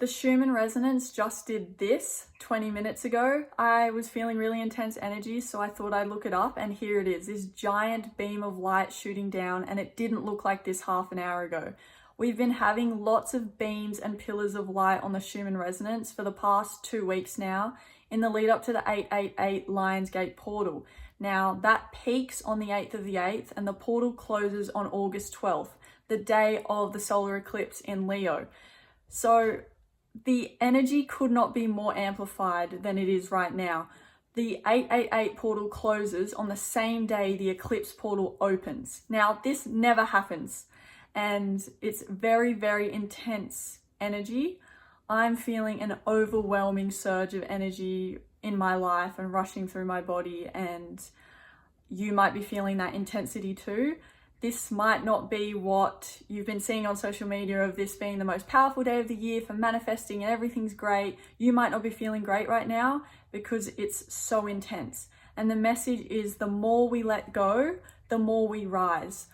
The Schumann resonance just did this 20 minutes ago. I was feeling really intense energy, so I thought I'd look it up, and here it is, this giant beam of light shooting down, and it didn't look like this half an hour ago. We've been having lots of beams and pillars of light on the Schumann resonance for the past 2 weeks now, in the lead up to the 888 Lionsgate portal. Now, that peaks on the 8th of the 8th, and the portal closes on August 12th, the day of the solar eclipse in Leo. So the energy could not be more amplified than it is right now. The 888 portal closes on the same day the eclipse portal opens. Now, this never happens, and it's very, very intense energy. I'm feeling an overwhelming surge of energy in my life and rushing through my body, and you might be feeling that intensity too. This might not be what you've been seeing on social media of this being the most powerful day of the year for manifesting and everything's great. You might not be feeling great right now because it's so intense. And the message is, the more we let go, the more we rise.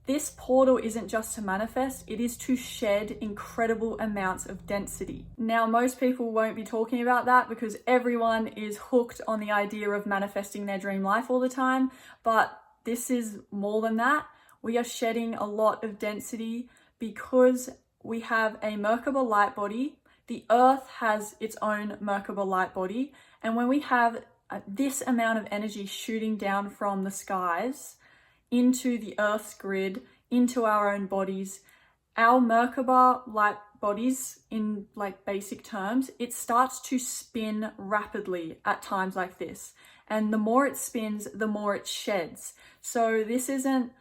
This portal isn't just to manifest, it is to shed incredible amounts of density. Now, most people won't be talking about that because everyone is hooked on the idea of manifesting their dream life all the time, but this is more than that. We are shedding a lot of density because we have a Merkaba light body. The Earth has its own Merkaba light body. And when we have this amount of energy shooting down from the skies into the Earth's grid, into our own bodies, our Merkaba light bodies, in like basic terms, it starts to spin rapidly at times like this. And the more it spins, the more it sheds. So this isn't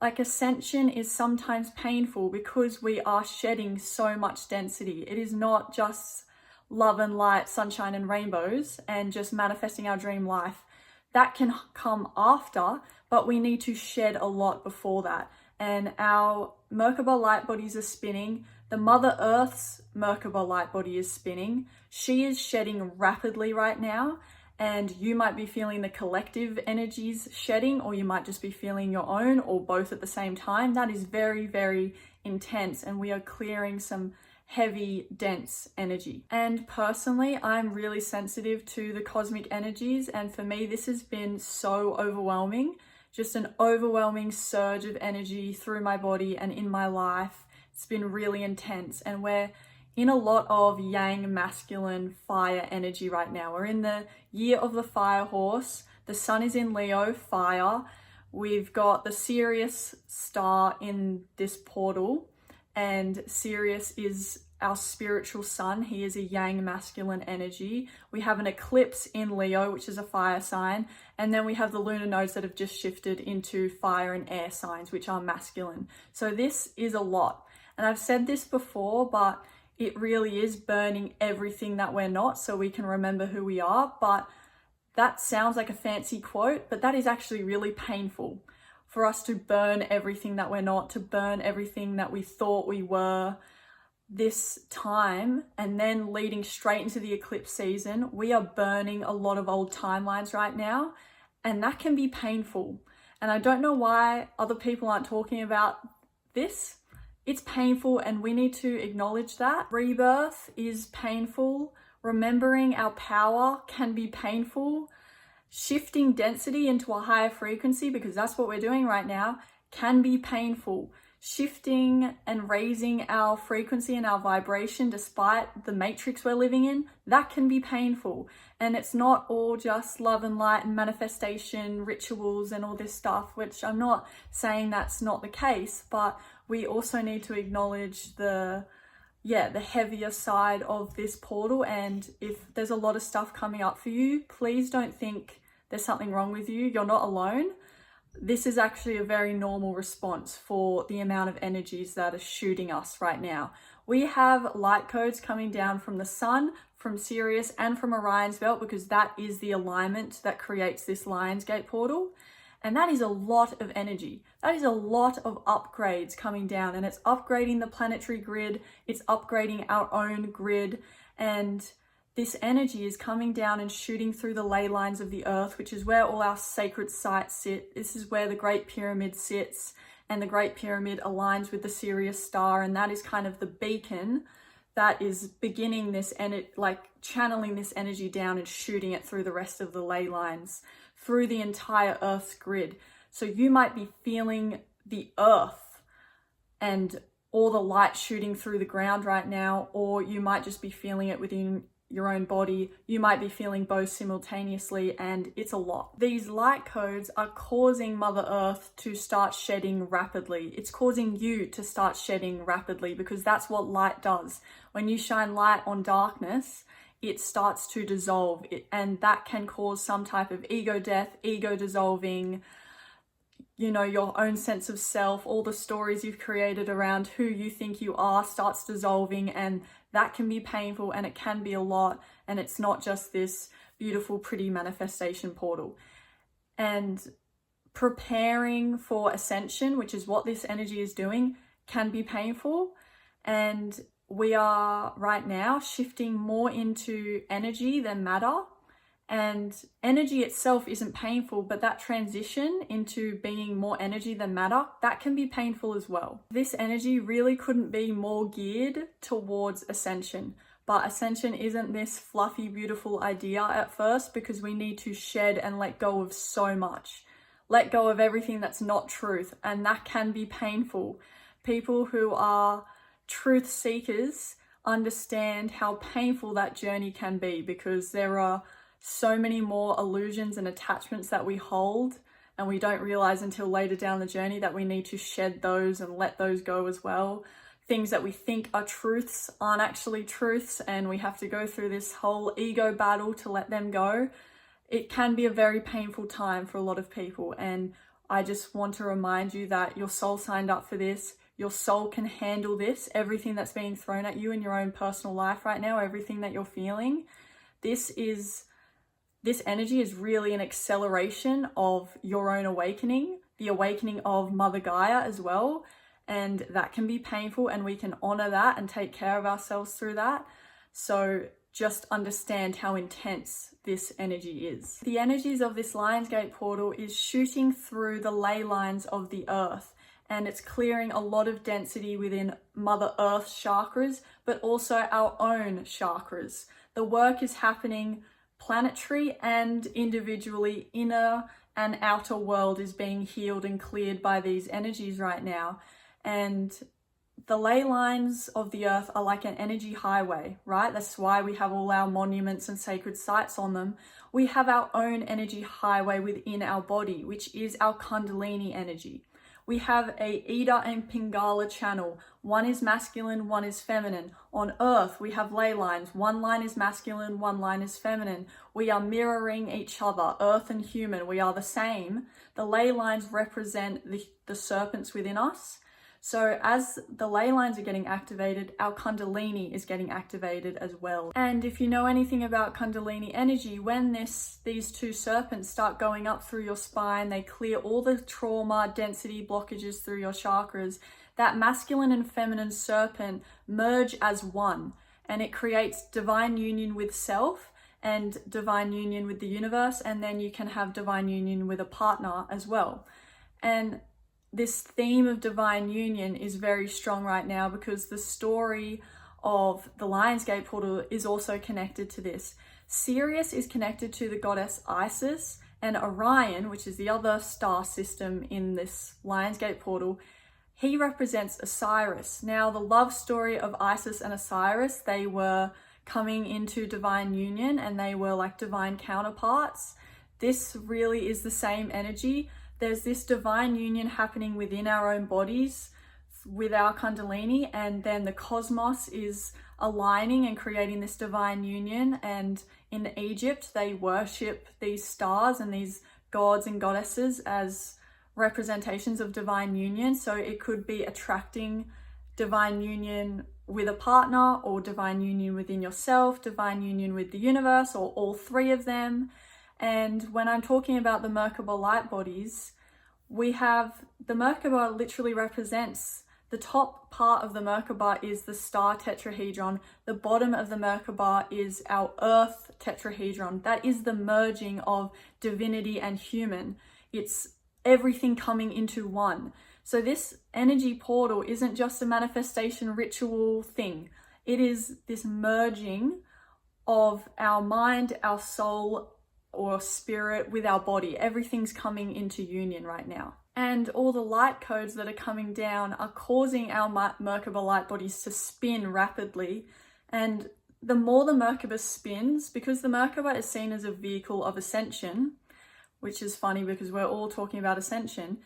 like, ascension is sometimes painful because we are shedding so much density. It is not just love and light, sunshine and rainbows and just manifesting our dream life. That can come after, but we need to shed a lot before that. And our Merkaba light bodies are spinning. The Mother Earth's Merkaba light body is spinning. She is shedding rapidly right now. And you might be feeling the collective energies shedding, or you might just be feeling your own, or both at the same time. That is very, very intense, and we are clearing some heavy, dense energy. And personally, I'm really sensitive to the cosmic energies, and for me, this has been so overwhelming. Just an overwhelming surge of energy through my body and in my life. It's been really intense, and we're in a lot of yang masculine fire energy right now. We're in the year of the fire horse. The sun is in Leo, fire. We've got the Sirius star in this portal, and Sirius is our spiritual sun. He is a yang masculine energy. We have an eclipse in Leo, which is a fire sign, and then we have the lunar nodes that have just shifted into fire and air signs, which are masculine. So this is a lot. And I've said this before, but it really is burning everything that we're not so we can remember who we are. But that sounds like a fancy quote, but that is actually really painful for us to burn everything that we're not, to burn everything that we thought we were this time, and then leading straight into the eclipse season. We are burning a lot of old timelines right now, and that can be painful. And I don't know why other people aren't talking about this. It's painful, and we need to acknowledge that. Rebirth is painful. Remembering our power can be painful. Shifting density into a higher frequency, because that's what we're doing right now, can be painful. Shifting and raising our frequency and our vibration despite the matrix we're living in, that can be painful. And it's not all just love and light and manifestation, rituals and all this stuff, which I'm not saying that's not the case, but we also need to acknowledge the heavier side of this portal. And if there's a lot of stuff coming up for you, please don't think there's something wrong with you. You're not alone. This is actually a very normal response for the amount of energies that are shooting us right now. We have light codes coming down from the sun, from Sirius and from Orion's belt, because that is the alignment that creates this Lionsgate portal. And that is a lot of energy. That is a lot of upgrades coming down, and it's upgrading the planetary grid. It's upgrading our own grid, and this energy is coming down and shooting through the ley lines of the earth, which is where all our sacred sites sit. This is where the Great Pyramid sits, and the Great Pyramid aligns with the Sirius star, and that is kind of the beacon that is beginning this and like channeling this energy down and shooting it through the rest of the ley lines, through the entire Earth's grid. So you might be feeling the earth and all the light shooting through the ground right now, or you might just be feeling it within your own body. You might be feeling both simultaneously, and it's a lot. These light codes are causing Mother Earth to start shedding rapidly. It's causing you to start shedding rapidly, because that's what light does. When you shine light on darkness, it starts to dissolve, and that can cause some type of ego death, ego dissolving, you know, your own sense of self, all the stories you've created around who you think you are starts dissolving, and that can be painful and it can be a lot, and it's not just this beautiful, pretty manifestation portal. And preparing for ascension, which is what this energy is doing, can be painful. And we are right now shifting more into energy than matter. And energy itself isn't painful, but that transition into being more energy than matter, that can be painful as well. This energy really couldn't be more geared towards ascension. But ascension isn't this fluffy, beautiful idea at first, because we need to shed and let go of so much. Let go of everything that's not truth, and that can be painful. People who are truth seekers understand how painful that journey can be, because there are so many more illusions and attachments that we hold, and we don't realize until later down the journey that we need to shed those and let those go as well. Things that we think are truths aren't actually truths, and we have to go through this whole ego battle to let them go. It can be a very painful time for a lot of people, and I just want to remind you that your soul signed up for this. Your soul can handle this, everything that's being thrown at you in your own personal life right now, everything that you're feeling. This energy is really an acceleration of your own awakening, the awakening of Mother Gaia as well. And that can be painful, and we can honor that and take care of ourselves through that. So just understand how intense this energy is. The energies of this Lionsgate portal is shooting through the ley lines of the earth, and it's clearing a lot of density within Mother Earth's chakras, but also our own chakras. The work is happening planetary and individually. Inner and outer world is being healed and cleared by these energies right now. And the ley lines of the earth are like an energy highway, right? That's why we have all our monuments and sacred sites on them. We have our own energy highway within our body, which is our Kundalini energy. We have a Ida and Pingala channel. One is masculine, one is feminine. On earth, we have ley lines. One line is masculine, one line is feminine. We are mirroring each other, earth and human. We are the same. The ley lines represent the serpents within us. So as the ley lines are getting activated, our Kundalini is getting activated as well. And if you know anything about Kundalini energy, when these two serpents start going up through your spine, they clear all the trauma, density, blockages through your chakras. That masculine and feminine serpent merge as one, and it creates divine union with self and divine union with the universe, and then you can have divine union with a partner as well. And this theme of divine union is very strong right now, because the story of the Lionsgate portal is also connected to this. Sirius is connected to the goddess Isis, and Orion, which is the other star system in this Lionsgate portal, he represents Osiris. Now, the love story of Isis and Osiris, they were coming into divine union, and they were like divine counterparts. This really is the same energy. There's this divine union happening within our own bodies with our Kundalini, and then the cosmos is aligning and creating this divine union. And in Egypt, they worship these stars and these gods and goddesses as representations of divine union. So it could be attracting divine union with a partner, or divine union within yourself, divine union with the universe, or all three of them. And when I'm talking about the Merkaba light bodies, we have the Merkaba literally represents the top part of the Merkaba is the star tetrahedron. The bottom of the Merkaba is our earth tetrahedron. That is the merging of divinity and human. It's everything coming into one. So this energy portal isn't just a manifestation ritual thing. It is this merging of our mind, our soul, or spirit with our body. Everything's coming into union right now. And all the light codes that are coming down are causing our Merkaba light bodies to spin rapidly. And the more the Merkaba spins, because the Merkaba is seen as a vehicle of ascension, which is funny because we're all talking about ascension,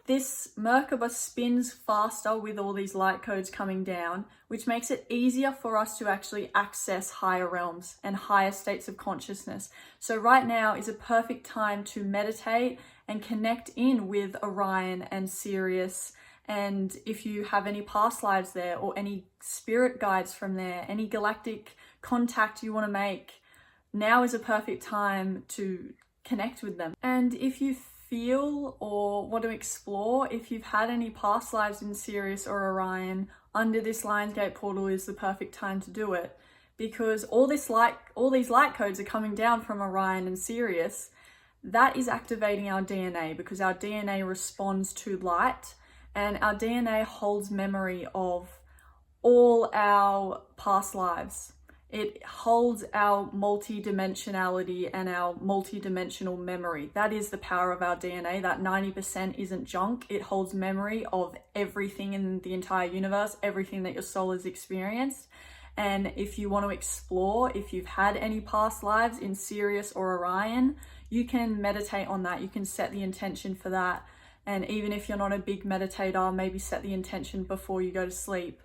this Merkaba spins faster with all these light codes coming down, which makes it easier for us to actually access higher realms and higher states of consciousness. So right now is a perfect time to meditate and connect in with Orion and Sirius. And if you have any past lives there or any spirit guides from there, any galactic contact you want to make, now is a perfect time to connect with them. And if you feel or want to explore, if you've had any past lives in Sirius or Orion, under this Lionsgate portal is the perfect time to do it, because all these light codes are coming down from Orion and Sirius. That is activating our DNA, because our DNA responds to light, and our DNA holds memory of all our past lives. It holds our multi-dimensionality and our multi-dimensional memory. That is the power of our DNA. That 90% isn't junk. It holds memory of everything in the entire universe, everything that your soul has experienced. And if you want to explore, if you've had any past lives in Sirius or Orion, you can meditate on that. You can set the intention for that. And even if you're not a big meditator, maybe set the intention before you go to sleep.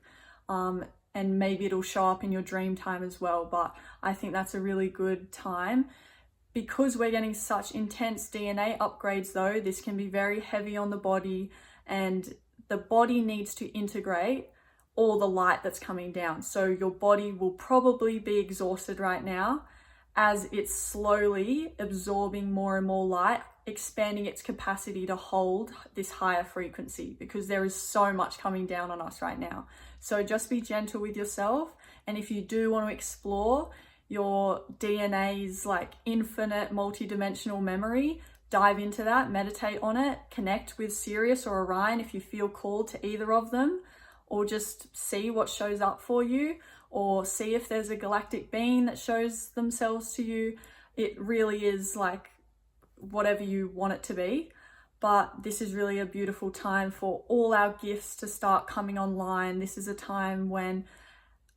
And maybe it'll show up in your dream time as well. But I think that's a really good time. Because we're getting such intense DNA upgrades though, this can be very heavy on the body, and the body needs to integrate all the light that's coming down. So your body will probably be exhausted right now as it's slowly absorbing more and more light, expanding its capacity to hold this higher frequency, because there is so much coming down on us right now. So just be gentle with yourself. And if you do want to explore your DNA's like infinite multi-dimensional memory, dive into that, meditate on it, connect with Sirius or Orion if you feel called to either of them, or just see what shows up for you, or see if there's a galactic being that shows themselves to you. It really is like whatever you want it to be. But this is really a beautiful time for all our gifts to start coming online. This is a time when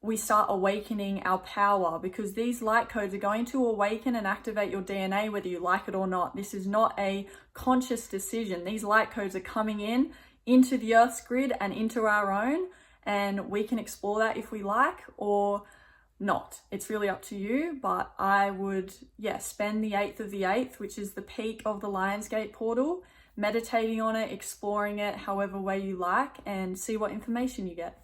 we start awakening our power, because these light codes are going to awaken and activate your DNA whether you like it or not. This is not a conscious decision. These light codes are coming into the Earth's grid and into our own, and we can explore that if we like or not. It's really up to you, but I would, spend the 8th of the 8th, which is the peak of the Lionsgate portal, meditating on it, exploring it however way you like, and see what information you get.